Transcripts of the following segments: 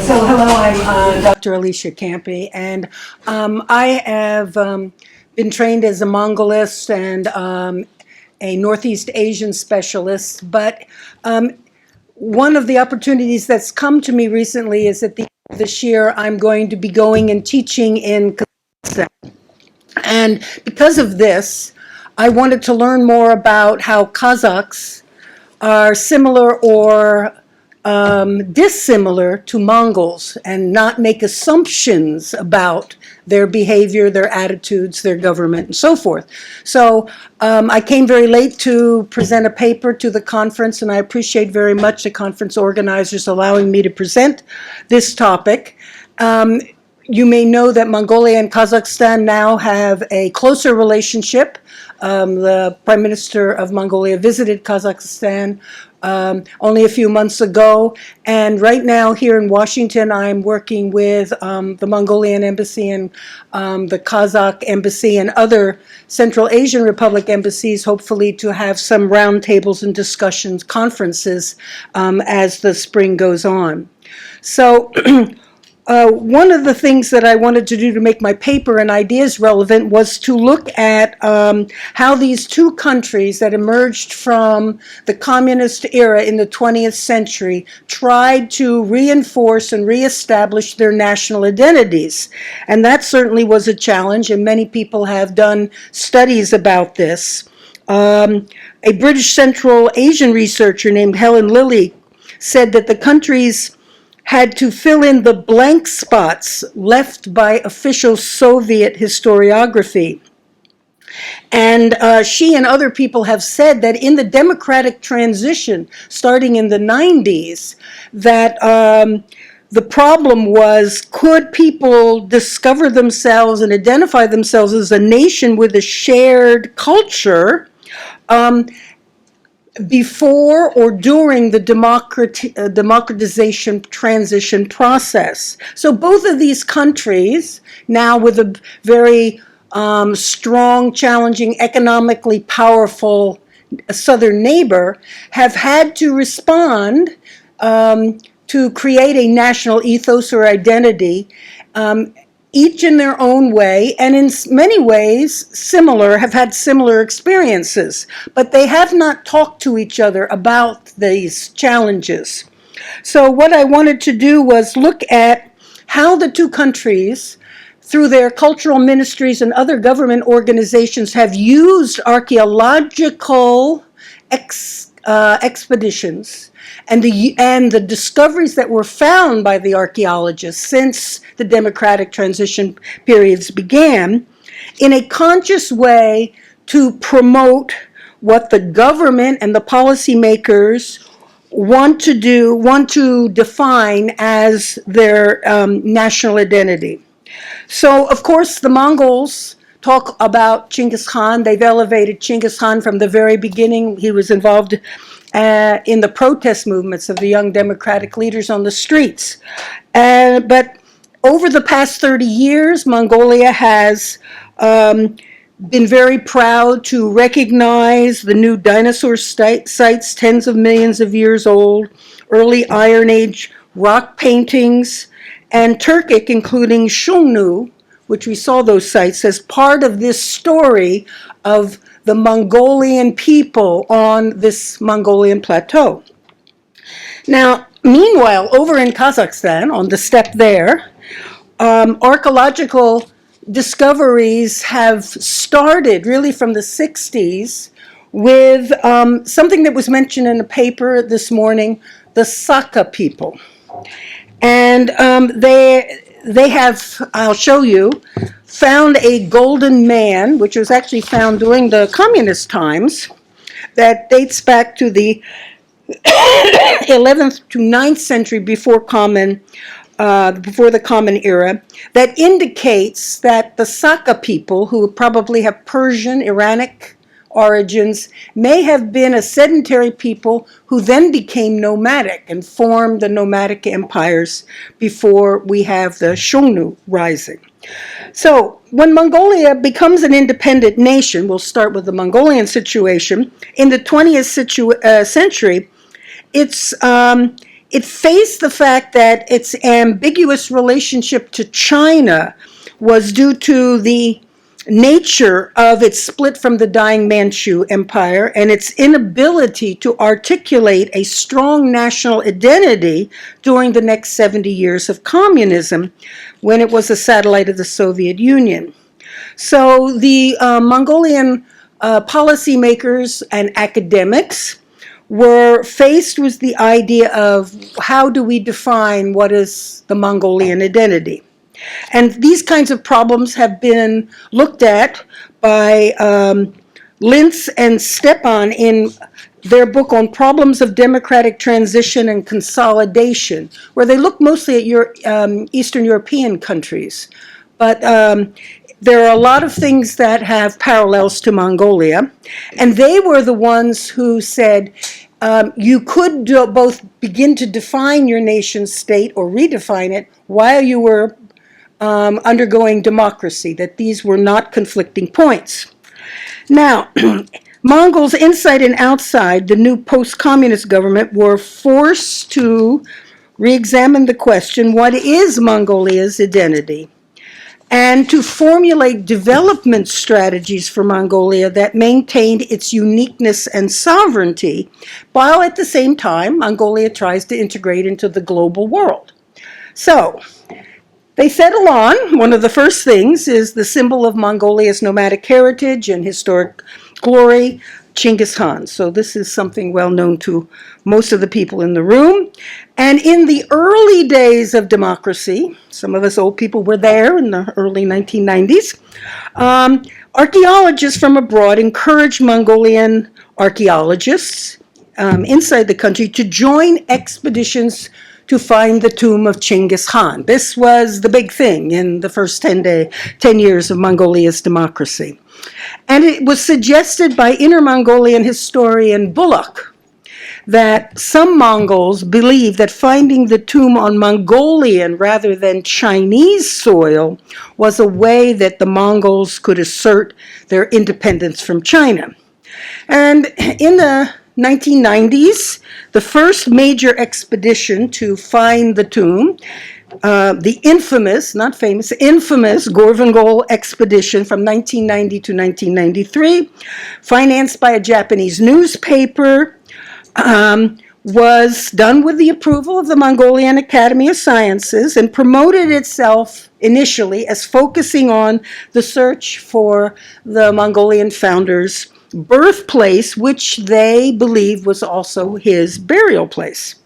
So hello, I'm Dr. Alicia Campi, and I have been trained as a Mongolist and a Northeast Asian specialist, but one of the opportunities that's come to me recently is at the end of this year I'm going to be going and teaching in Kazakhstan. And because of this, I wanted to learn more about how Kazakhs are similar or dissimilar to Mongols and not make assumptions about their behavior, their attitudes, their government, and so forth. So I came very late to present a paper to the conference, and I appreciate very much the conference organizers allowing me to present this topic. You may know that Mongolia and Kazakhstan now have a closer relationship. The Prime Minister of Mongolia visited Kazakhstan only a few months ago, and right now here in Washington I'm working with the Mongolian Embassy and the Kazakh Embassy and other Central Asian Republic embassies, hopefully to have some roundtables and discussions, conferences as the spring goes on. So one of the things that I wanted to do to make my paper and ideas relevant was to look at how these two countries that emerged from the communist era in the 20th century tried to reinforce and reestablish their national identities. And that certainly was a challenge, and many people have done studies about this. A British Central Asian researcher named Helen Lilly said that the countries had to fill in the blank spots left by official Soviet historiography. And she and other people have said that in the democratic transition, starting in the 90s, that the problem was, could people discover themselves and identify themselves as a nation with a shared culture before or during the democratization transition process. So both of these countries, now with a very strong, challenging, economically powerful southern neighbor, have had to respond to create a national ethos or identity, each in their own way, and in many ways similar, have had similar experiences, but they have not talked to each other about these challenges. So what I wanted to do was look at how the two countries, through their cultural ministries and other government organizations, have used archaeological expeditions and the discoveries that were found by the archaeologists since the democratic transition periods began in a conscious way to promote what the government and the policymakers want to define as their national identity. So, of course, the Mongols talk about Genghis Khan. They've elevated Genghis Khan from the very beginning. He was involved in the protest movements of the young democratic leaders on the streets. But over the past 30 years, Mongolia has been very proud to recognize the new dinosaur sites, tens of millions of years old, early Iron Age rock paintings, and Turkic, including Shungnu, which we saw those sites as part of this story of the Mongolian people on this Mongolian plateau. Now, meanwhile, over in Kazakhstan, on the steppe there, archaeological discoveries have started really from the 60s with something that was mentioned in a paper this morning, the Sokka people. And they have, I'll show you, found a golden man, which was actually found during the communist times, that dates back to the 11th to 9th century before the Common Era, that indicates that the Sokka people, who probably have Persian, Iranic origins, may have been a sedentary people who then became nomadic and formed the nomadic empires before we have the Shungnu rising. So when Mongolia becomes an independent nation, we'll start with the Mongolian situation, in the 20th century, it's it faced the fact that its ambiguous relationship to China was due to the nature of its split from the dying Manchu Empire and its inability to articulate a strong national identity during the next 70 years of communism, when it was a satellite of the Soviet Union. So the Mongolian policymakers and academics were faced with the idea of how do we define what is the Mongolian identity. And these kinds of problems have been looked at by Lintz and Stepan in their book on problems of democratic transition and consolidation, where they look mostly at Eastern European countries. But there are a lot of things that have parallels to Mongolia, and they were the ones who said you could both begin to define your nation state or redefine it while you were undergoing democracy, that these were not conflicting points. Now, Mongols inside and outside the new post-communist government were forced to re-examine the question, what is Mongolia's identity? And to formulate development strategies for Mongolia that maintained its uniqueness and sovereignty, while at the same time Mongolia tries to integrate into the global world. So, they settle on, one of the first things is the symbol of Mongolia's nomadic heritage and historic glory, Chinggis Khan. So this is something well known to most of the people in the room. And in the early days of democracy, some of us old people were there in the early 1990s, archaeologists from abroad encouraged Mongolian archaeologists inside the country to join expeditions to find the tomb of Chinggis Khan. This was the big thing in the first 10 years of Mongolia's democracy. And it was suggested by Inner Mongolian historian Bullock that some Mongols believed that finding the tomb on Mongolian rather than Chinese soil was a way that the Mongols could assert their independence from China. And in the 1990s, the first major expedition to find the tomb, the infamous, not famous, infamous Gorvangol expedition from 1990 to 1993, financed by a Japanese newspaper, was done with the approval of the Mongolian Academy of Sciences and promoted itself initially as focusing on the search for the Mongolian founder's birthplace, which they believed was also his burial place.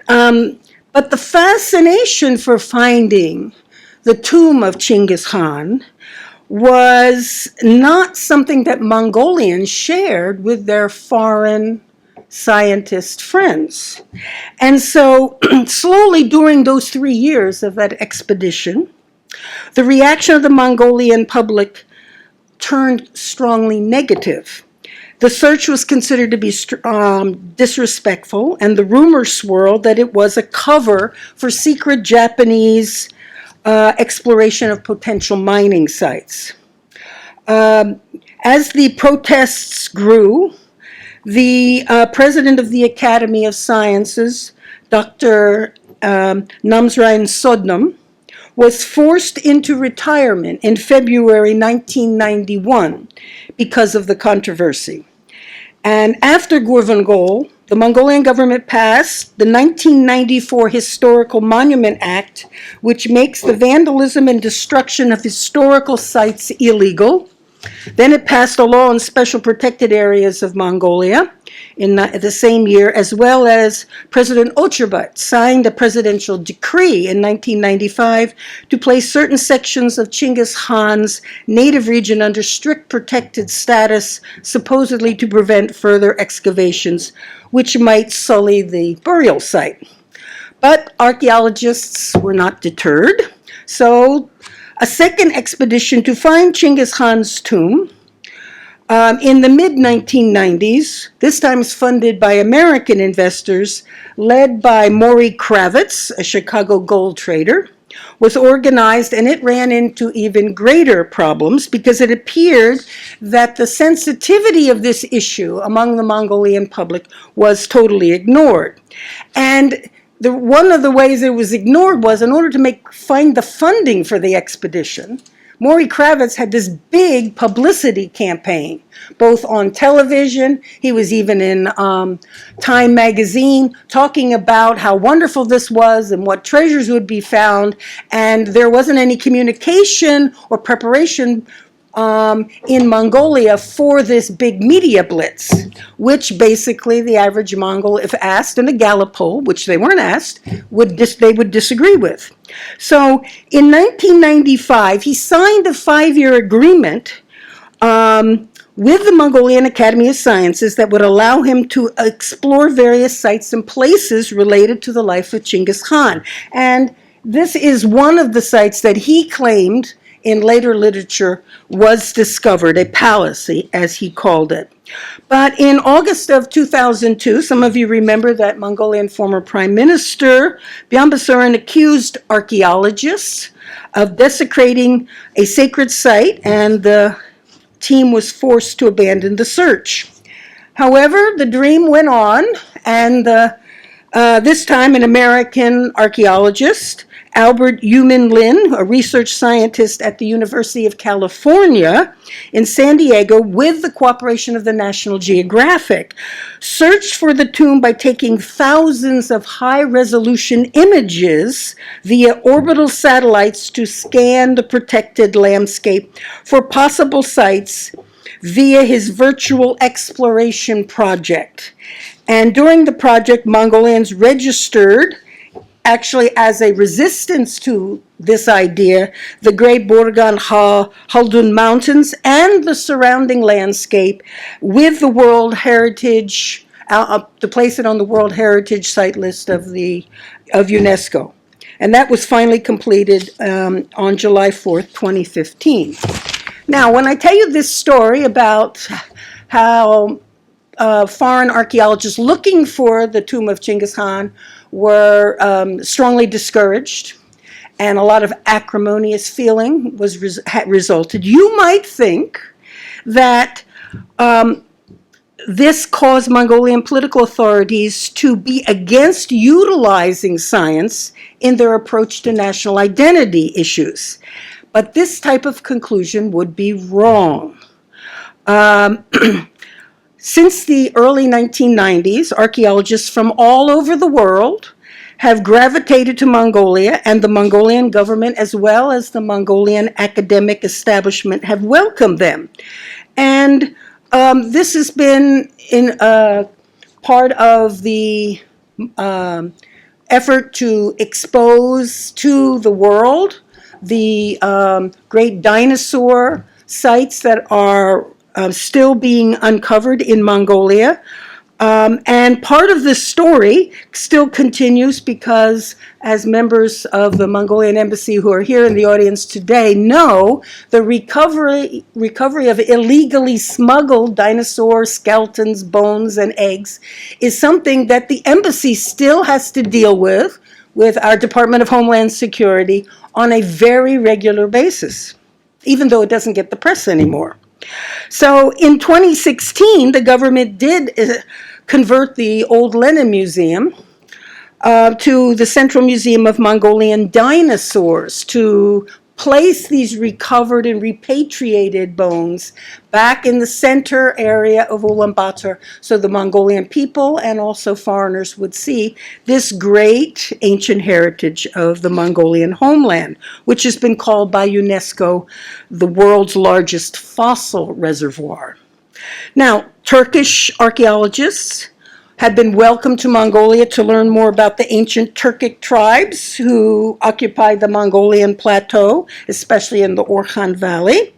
But the fascination for finding the tomb of Chinggis Khan was not something that Mongolians shared with their foreign scientist friends. And so slowly during those 3 years of that expedition, the reaction of the Mongolian public turned strongly negative. The search was considered to be disrespectful, and the rumor swirled that it was a cover for secret Japanese exploration of potential mining sites. As the protests grew, the president of the Academy of Sciences, Dr. Namsrein Sodnam, was forced into retirement in February 1991 because of the controversy. And after Gorvangol, the Mongolian government passed the 1994 Historical Monument Act, which makes the vandalism and destruction of historical sites illegal. Then it passed a law on special protected areas of Mongolia in the same year, as well as President Ocherbat signed a presidential decree in 1995 to place certain sections of Chinggis Khan's native region under strict protected status, supposedly to prevent further excavations, which might sully the burial site. But archaeologists were not deterred, so a second expedition to find Chinggis Khan's tomb in the mid-1990s, this time funded by American investors, led by Maury Travis, a Chicago gold trader, was organized, and it ran into even greater problems because it appeared that the sensitivity of this issue among the Mongolian public was totally ignored. And one of the ways it was ignored was in order to find the funding for the expedition. Maury Travis had this big publicity campaign, both on television. He was even in Time magazine talking about how wonderful this was and what treasures would be found. And there wasn't any communication or preparation in Mongolia for this big media blitz, which basically the average Mongol, if asked in a Gallup poll, which they weren't asked, they would disagree with. So in 1995, he signed a 5-year agreement with the Mongolian Academy of Sciences that would allow him to explore various sites and places related to the life of Genghis Khan. And this is one of the sites that he claimed in later literature was discovered, a palace, as he called it. But in August of 2002, some of you remember that Mongolian former Prime Minister Basurin accused archaeologists of desecrating a sacred site, and the team was forced to abandon the search. However, the dream went on, and this time an American archaeologist, Albert Yumin Lin, a research scientist at the University of California in San Diego, with the cooperation of the National Geographic, searched for the tomb by taking thousands of high-resolution images via orbital satellites to scan the protected landscape for possible sites via his virtual exploration project. And during the project, Mongolians registered, actually as a resistance to this idea, the Great Borgan Haldun Mountains and the surrounding landscape with the World Heritage, to place it on the World Heritage Site list of UNESCO. And that was finally completed on July 4th, 2015. Now, when I tell you this story about how foreign archaeologists looking for the tomb of Genghis Khan were strongly discouraged, and a lot of acrimonious feeling resulted, you might think that this caused Mongolian political authorities to be against utilizing science in their approach to national identity issues. But this type of conclusion would be wrong. Since the early 1990s, archaeologists from all over the world have gravitated to Mongolia, and the Mongolian government as well as the Mongolian academic establishment have welcomed them. And this has been in part of the effort to expose to the world the great dinosaur sites that are still being uncovered in Mongolia. And part of this story still continues because, as members of the Mongolian embassy who are here in the audience today know, the recovery of illegally smuggled dinosaur skeletons, bones, and eggs is something that the embassy still has to deal with our Department of Homeland Security on a very regular basis, even though it doesn't get the press anymore. So in 2016, the government did convert the old Lenin Museum to the Central Museum of Mongolian Dinosaurs to place these recovered and repatriated bones back in the center area of Ulaanbaatar so the Mongolian people and also foreigners would see this great ancient heritage of the Mongolian homeland, which has been called by UNESCO the world's largest fossil reservoir. Now, Turkish archaeologists had been welcomed to Mongolia to learn more about the ancient Turkic tribes who occupied the Mongolian plateau, especially in the Orkhan Valley.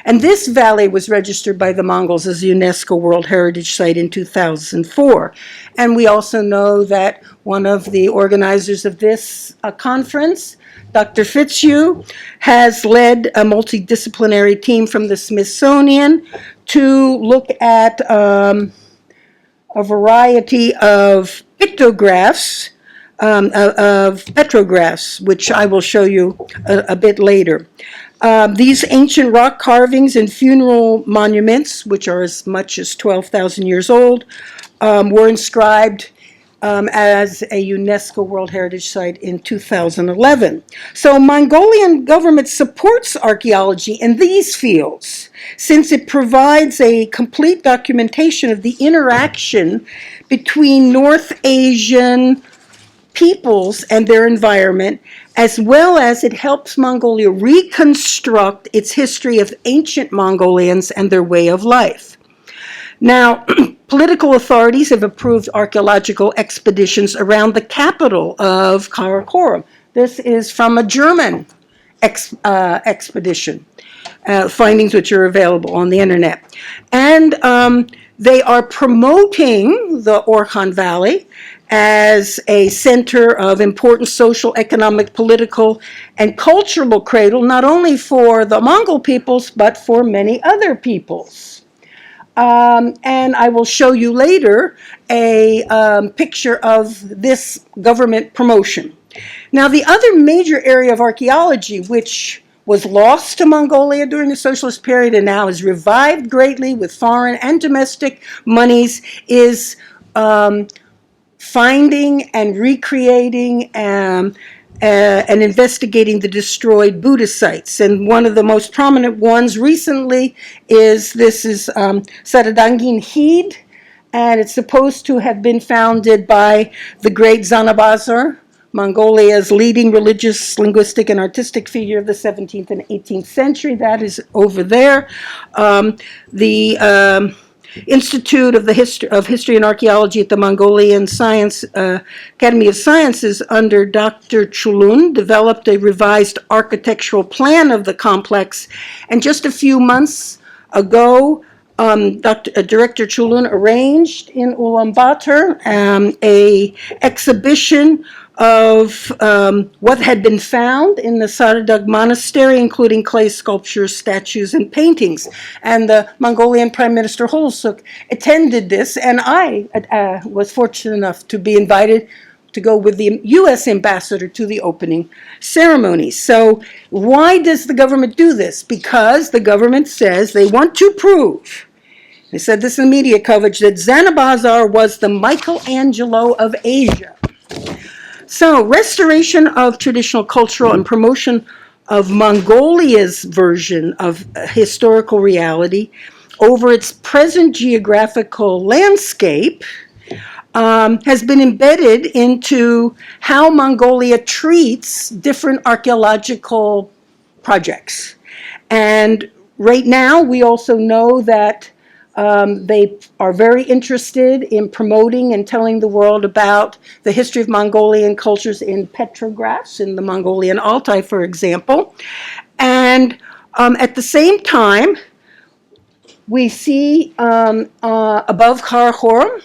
And this valley was registered by the Mongols as a UNESCO World Heritage Site in 2004. And we also know that one of the organizers of this conference, Dr. Fitzhugh, has led a multidisciplinary team from the Smithsonian to look at a variety of pictographs of petroglyphs, which I will show you a bit later. These ancient rock carvings and funeral monuments, which are as much as 12,000 years old, were inscribed as a UNESCO World Heritage Site in 2011. So Mongolian government supports archaeology in these fields since it provides a complete documentation of the interaction between North Asian peoples and their environment, as well as it helps Mongolia reconstruct its history of ancient Mongolians and their way of life. Now, political authorities have approved archaeological expeditions around the capital of Karakorum. This is from a German expedition, findings which are available on the internet. And they are promoting the Orkhan Valley as a center of important social, economic, political, and cultural cradle, not only for the Mongol peoples, but for many other peoples. And I will show you later a picture of this government promotion. Now, the other major area of archaeology, which was lost to Mongolia during the socialist period and now is revived greatly with foreign and domestic monies, is finding and recreating and investigating the destroyed Buddhist sites. And one of the most prominent ones recently is Saradangin Heed, and it's supposed to have been founded by the great Zanabazar, Mongolia's leading religious, linguistic, and artistic figure of the 17th and 18th century. That is over there. The Institute of History and Archaeology at the Mongolian Academy of Sciences under Dr. Chulun developed a revised architectural plan of the complex, and just a few months ago Director Chulun arranged in Ulaanbaatar a exhibition of what had been found in the Saradag Monastery, including clay sculptures, statues, and paintings. And the Mongolian Prime Minister Holsuk attended this, and I was fortunate enough to be invited to go with the U.S. ambassador to the opening ceremony. So why does the government do this? Because the government says they want to prove, they said this in media coverage, that Zanabazar was the Michelangelo of Asia. So restoration of traditional cultural and promotion of Mongolia's version of historical reality over its present geographical landscape has been embedded into how Mongolia treats different archaeological projects. And right now we also know that they are very interested in promoting and telling the world about the history of Mongolian cultures in petroglyphs, in the Mongolian Altai, for example. And at the same time, we see above Karakorum,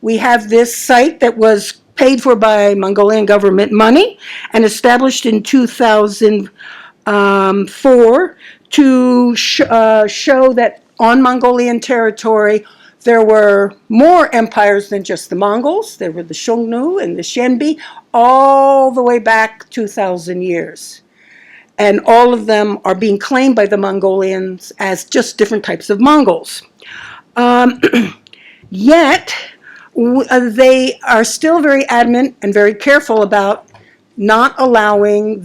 we have this site that was paid for by Mongolian government money and established in 2004 to show that on Mongolian territory, there were more empires than just the Mongols. There were the Xiongnu and the Xianbi, all the way back 2,000 years. And all of them are being claimed by the Mongolians as just different types of Mongols. Yet, they are still very adamant and very careful about not allowing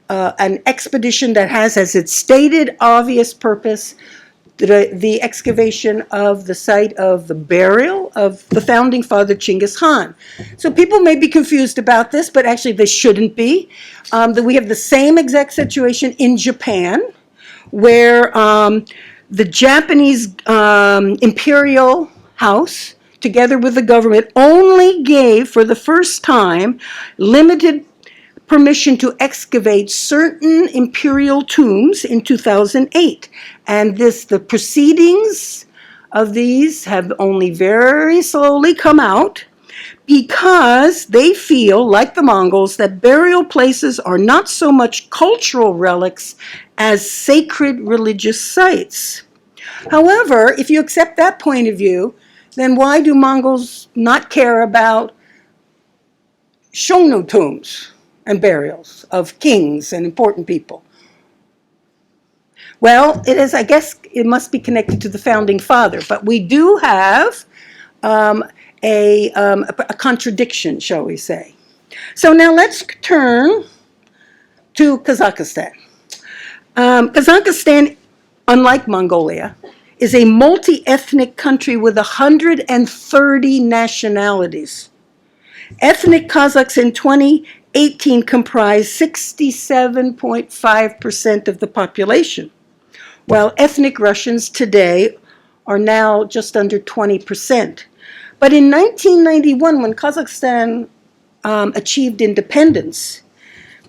an expedition that has as its stated obvious purpose the excavation of the site of the burial of the founding father Genghis Khan. So people may be confused about this, but actually they shouldn't be. That we have the same exact situation in Japan, where the Japanese imperial house, together with the government, only gave, for the first time, limited permission to excavate certain imperial tombs in 2008. And the proceedings of these have only very slowly come out because they feel, like the Mongols, that burial places are not so much cultural relics as sacred religious sites. However, if you accept that point of view, then why do Mongols not care about Shonu tombs and burials of kings and important people. Well, it is, I guess it must be connected to the founding father, but we do have a contradiction, shall we say. So now let's turn to Kazakhstan. Kazakhstan, unlike Mongolia, is a multi-ethnic country with 130 nationalities. Ethnic Kazakhs in 2018 comprise 67.5% of the population, while ethnic Russians today are now just under 20%. But in 1991, when Kazakhstan achieved independence,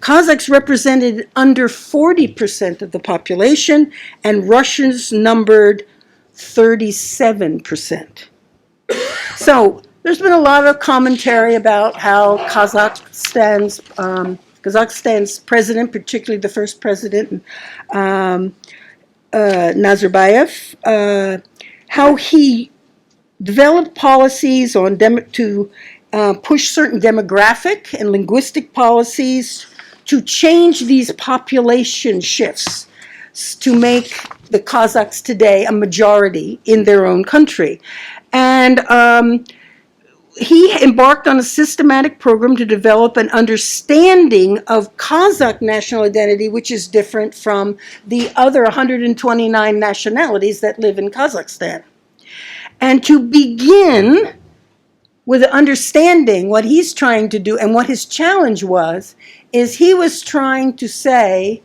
Kazakhs represented under 40% of the population, and Russians numbered 37%. So there's been a lot of commentary about how Kazakhstan's president, particularly the first president, Nazarbayev, how he developed policies on to push certain demographic and linguistic policies to change these population shifts to make the Kazakhs today a majority in their own country. And he embarked on a systematic program to develop an understanding of Kazakh national identity, which is different from the other 129 nationalities that live in Kazakhstan. And to begin with understanding what he's trying to do and what his challenge was, is he was trying to say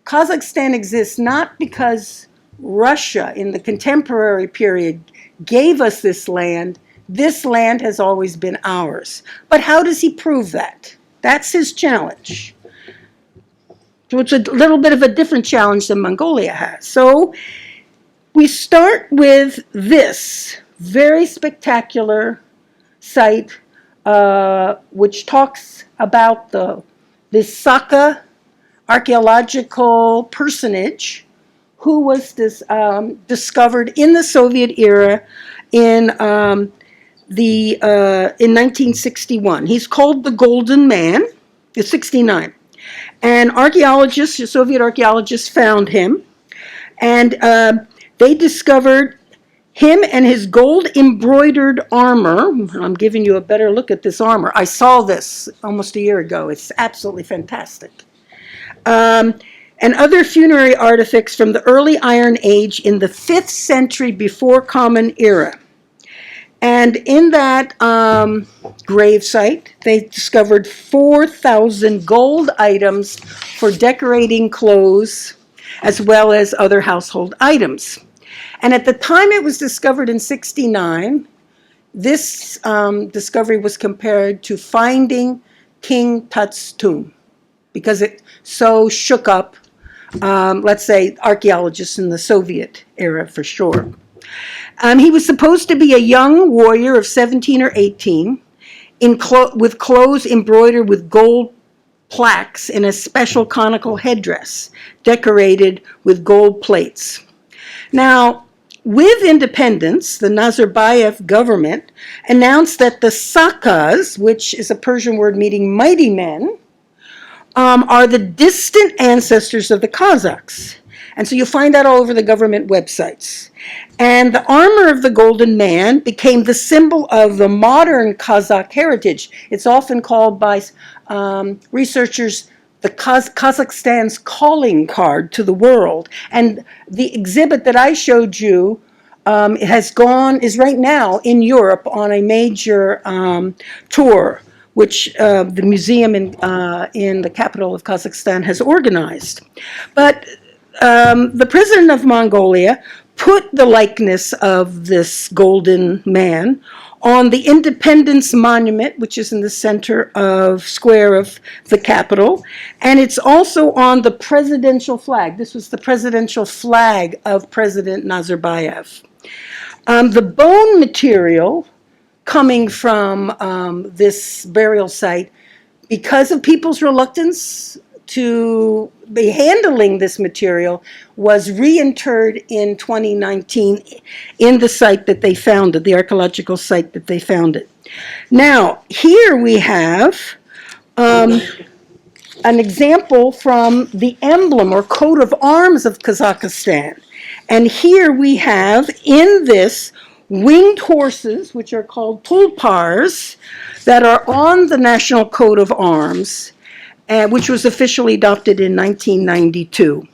Kazakhstan exists not because Russia in the contemporary period gave us this land has always been ours. But how does he prove that? That's his challenge. So it's a little bit of a different challenge than Mongolia has. So we start with this very spectacular site, which talks about this Sokka archaeological personage who was discovered in the Soviet era in 1961. He's called the Golden Man. It's 69. And archaeologists, Soviet archaeologists, found him, and they discovered him and his gold-embroidered armor. I'm giving you a better look at this armor. I saw this almost a year ago. It's absolutely fantastic. And other funerary artifacts from the early Iron Age in the 5th century before Common Era. And in that grave site, they discovered 4,000 gold items for decorating clothes, as well as other household items. And at the time it was discovered in 69, this discovery was compared to finding King Tut's tomb, because it so shook up, let's say, archaeologists in the Soviet era for sure. He was supposed to be a young warrior of 17 or 18, with clothes embroidered with gold plaques in a special conical headdress, decorated with gold plates. Now, with independence, the Nazarbayev government announced that the Sokkas, which is a Persian word meaning mighty men, are the distant ancestors of the Kazakhs. And so you'll find that all over the government websites. And the armor of the Golden Man became the symbol of the modern Kazakh heritage. It's often called by researchers the Kazakhstan's calling card to the world. And the exhibit that I showed you is right now in Europe on a major tour, which the museum in the capital of Kazakhstan has organized. But the president of Mongolia put the likeness of this Golden Man on the Independence Monument, which is in the center square of the capital, and it's also on the presidential flag. This was the presidential flag of President Nazarbayev. The bone material coming from this burial site, because of people's reluctance to be handling this material, was reinterred in 2019 in the site that they found it, the archaeological site that they found it. Now, here we have An example from the emblem or coat of arms of Kazakhstan. And here we have in this winged horses, which are called tulpars, that are on the national coat of arms, which was officially adopted in 1992.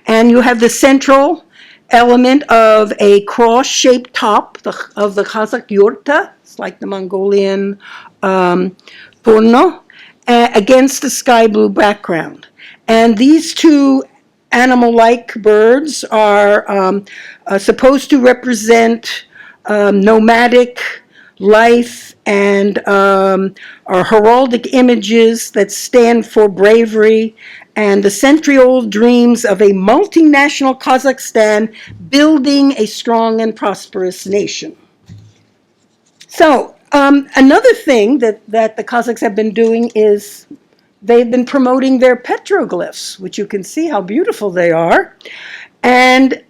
And you have the central element of a cross-shaped top of the Kazakh yurta. It's like the Mongolian turno, against a sky blue background. And these two animal-like birds are supposed to represent nomadic life and are heraldic images that stand for bravery and the century-old dreams of a multinational Kazakhstan building a strong and prosperous nation. So another thing that the Kazakhs have been doing is they've been promoting their petroglyphs, which you can see how beautiful they are. And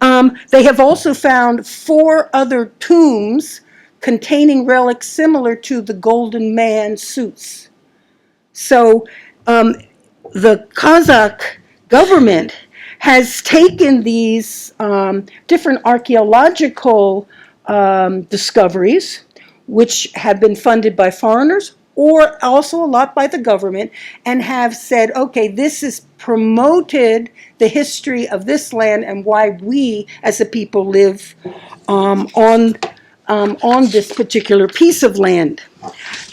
they have also found 4 other tombs containing relics similar to the Golden Man suits. So the Kazakh government has taken these different archaeological discoveries, which have been funded by foreigners or also a lot by the government, and have said, okay, this has promoted the history of this land and why we as a people live on this particular piece of land.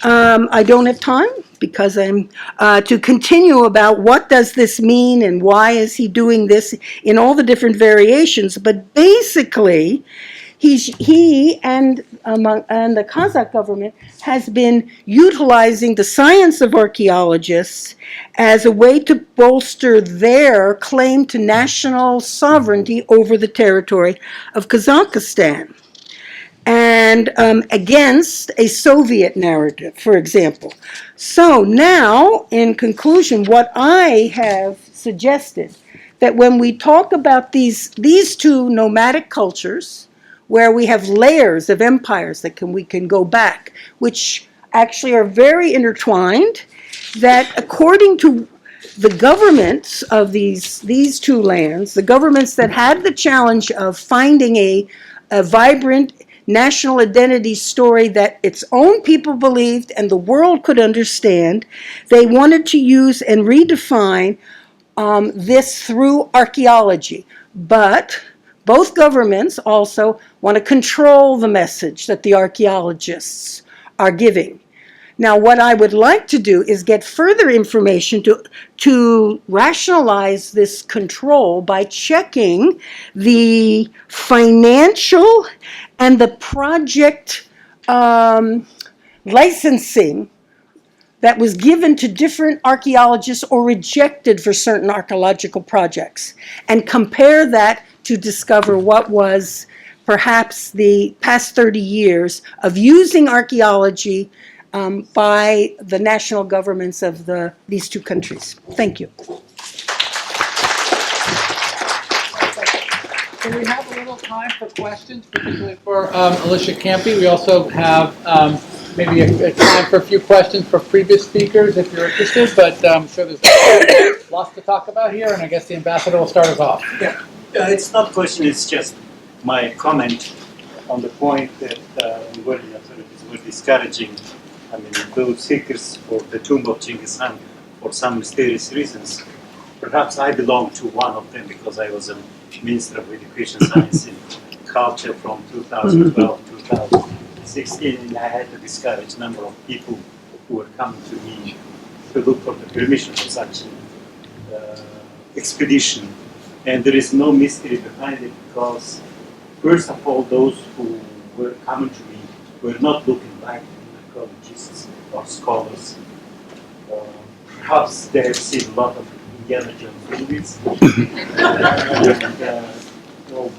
I don't have time because I'm to continue about what does this mean and why is he doing this in all the different variations, but basically he and the Kazakh government has been utilizing the science of archaeologists as a way to bolster their claim to national sovereignty over the territory of Kazakhstan, and against a Soviet narrative, for example. So now, in conclusion, what I have suggested, that when we talk about these two nomadic cultures, where we have layers of empires that we can go back, which actually are very intertwined, that according to the governments of these two lands, the governments that had the challenge of finding a vibrant national identity story that its own people believed and the world could understand, they wanted to use and redefine this through archaeology. But both governments also want to control the message that the archaeologists are giving. Now, what I would like to do is get further information to rationalize this control by checking the financial and the project licensing that was given to different archaeologists or rejected for certain archaeological projects, and compare that to discover what was perhaps the past 30 years of using archaeology by the national governments of these two countries. Thank you. So we have a little time for questions, particularly for Alicia Campi. We also have maybe a time for a few questions for previous speakers if you're interested, but I'm sure there's lots to talk about here, and I guess the ambassador will start us off. Yeah, it's not a question, it's just my comment on the point that Mongolian authorities were discouraging, those seekers for the tomb of Genghis Khan for some mysterious reasons. Perhaps I belong to one of them because I was a Minister of Education, Science and Culture from 2012 to 2016, and I had to discourage a number of people who were coming to me to look for the permission for such an expedition. And there is no mystery behind it because, first of all, those who were coming to me were not looking like archaeologists or scholars. Perhaps they have seen a lot of Indiana Jones movies and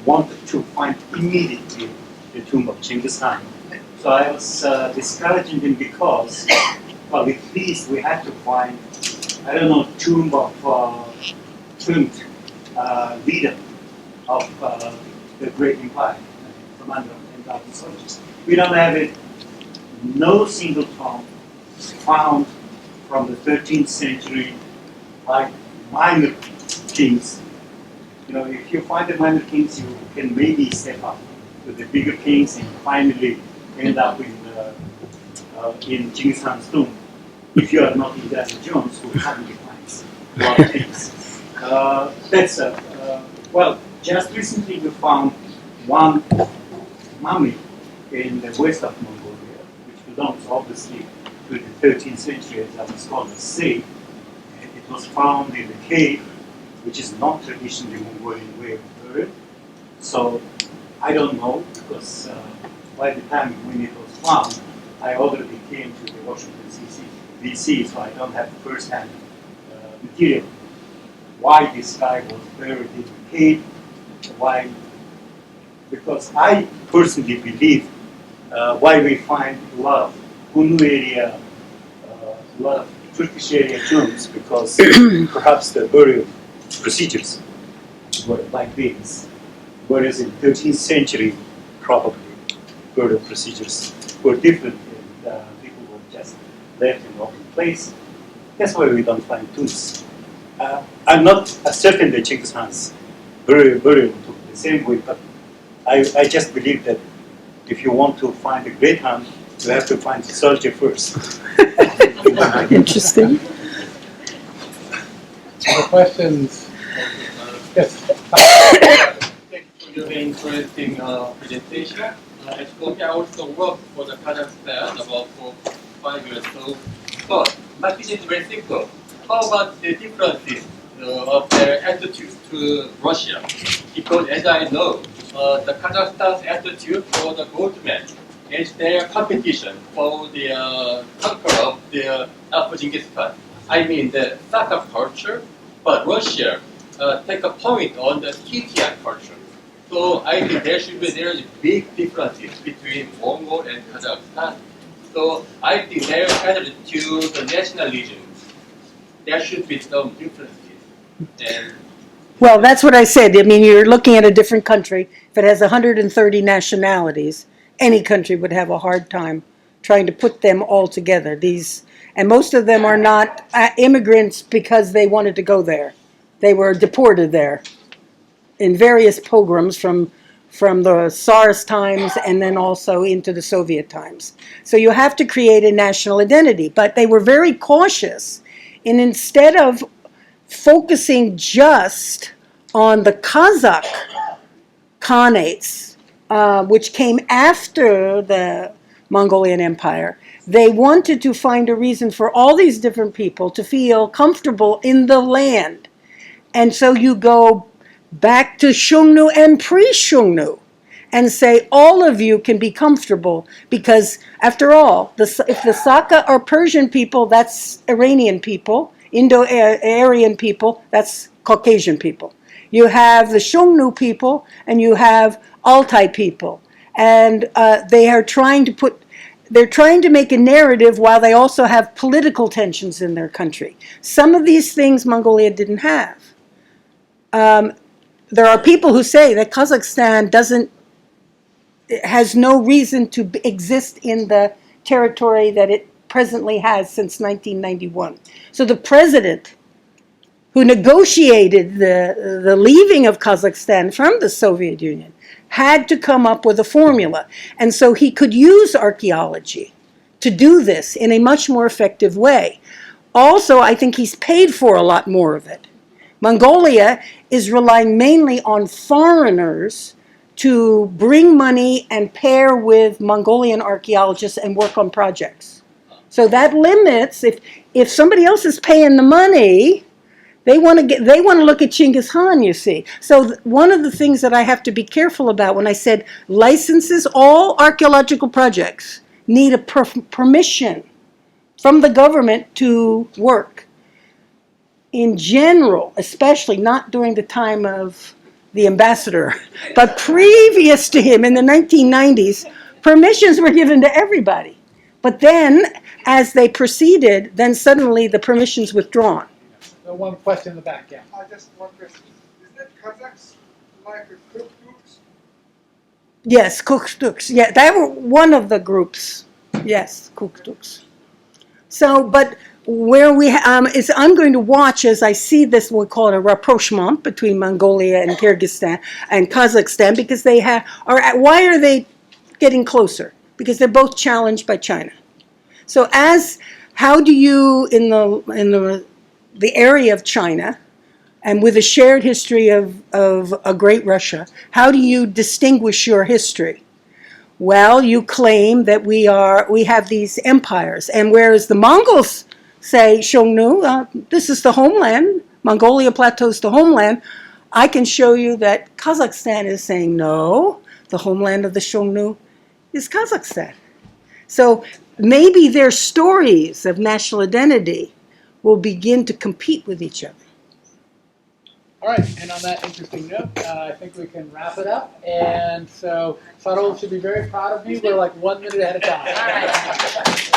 wanted to find immediately the tomb of Genghis Khan. So I was discouraging them because, well, at least we had to find, tomb of Trent, leader of the great empire, commander of 10,000 soldiers. We don't have it. No single tomb found from the 13th century, like minor kings. You know, if you find the minor kings, you can maybe step up to the bigger kings and finally end up in Genghis Khan's tomb. If you are not Indiana Jones, who suddenly finds a lot of things. Well, just recently we found one mummy in the west of Mongolia, which belongs obviously to the 13th century, as our scholars say. It was found in a cave, which is not traditionally Mongolian way of burial. So I don't know, because by the time when it was found, I already came to the Washington DC, so I don't have first-hand material. Why this guy was buried in the cave? Why? Because I personally believe why we find a lot of Hunnu area, a lot of Turkish area tombs, because perhaps the burial procedures were like this. Whereas in 13th century, probably burial procedures were different, and people were just left in open place. That's why we don't find tombs. I'm not certain that Genghis Khan's burial took the same way, but I just believe that if you want to find a great Khan, you have to find the soldier first. Interesting. Other questions? Yes. Thank you for your interesting presentation. Actually, I also worked for the Kazakhstan about 5 years. But my question is very simple. How about the differences of their attitude to Russia? Because as I know, the Kazakhstan's attitude for the Goldman is their competition for the conqueror of the Alpha Genghis Khan. I mean the Sokka culture, but Russia take a point on the Kitian culture. So I think there is big differences between Mongol and Kazakhstan. So I think their attitude to the nationalism, there should be some differences. And Well, that's what I said. I mean, you're looking at a different country. If it has 130 nationalities, any country would have a hard time trying to put them all together. And most of them are not immigrants because they wanted to go there. They were deported there in various pogroms from the Tsar's times and then also into the Soviet times. So you have to create a national identity. But they were very cautious. And instead of focusing just on the Kazakh Khanates, which came after the Mongolian Empire, they wanted to find a reason for all these different people to feel comfortable in the land. And so you go back to Xiongnu and pre-Xiongnu and say all of you can be comfortable because, after all, if the Sokka are Persian people, that's Iranian people. Indo-Aryan people, that's Caucasian people. You have the Xiongnu people and you have Altai people. And they're trying to make a narrative while they also have political tensions in their country. Some of these things Mongolia didn't have. There are people who say that Kazakhstan has no reason to exist in the territory that it presently has since 1991. So the president who negotiated the leaving of Kazakhstan from the Soviet Union had to come up with a formula. And so he could use archaeology to do this in a much more effective way. Also, I think he's paid for a lot more of it. Mongolia is relying mainly on foreigners to bring money and pair with Mongolian archaeologists and work on projects. So that limits, if somebody else is paying the money, they want to look at Genghis Khan, you see. So one of the things that I have to be careful about when I said licenses, all archaeological projects need a permission from the government to work. In general, especially not during the time of the ambassador, but previous to him in the 1990s, permissions were given to everybody. But then, as they proceeded, then suddenly the permissions withdrawn. One question in the back, yeah. Just one question. Is that Kazakhs like a cookbooks? Yes, Kuktuks. Yeah, they were one of the groups. Yes, Kuktuks. So, but where we is I'm going to watch as I see this, we'll call it a rapprochement between Mongolia and Kyrgyzstan and Kazakhstan, because they why are they getting closer? Because they're both challenged by China. So how do you, in the area of China, and with a shared history of a great Russia, how do you distinguish your history? Well, you claim that we have these empires, and whereas the Mongols say, Xiongnu, this is the homeland, Mongolia Plateau is the homeland, I can show you that Kazakhstan is saying, no, the homeland of the Xiongnu is Kazakhstan. So maybe their stories of national identity will begin to compete with each other. All right, and on that interesting note, I think we can wrap it up. And so Sarul should be very proud of me. We're like 1 minute ahead of time.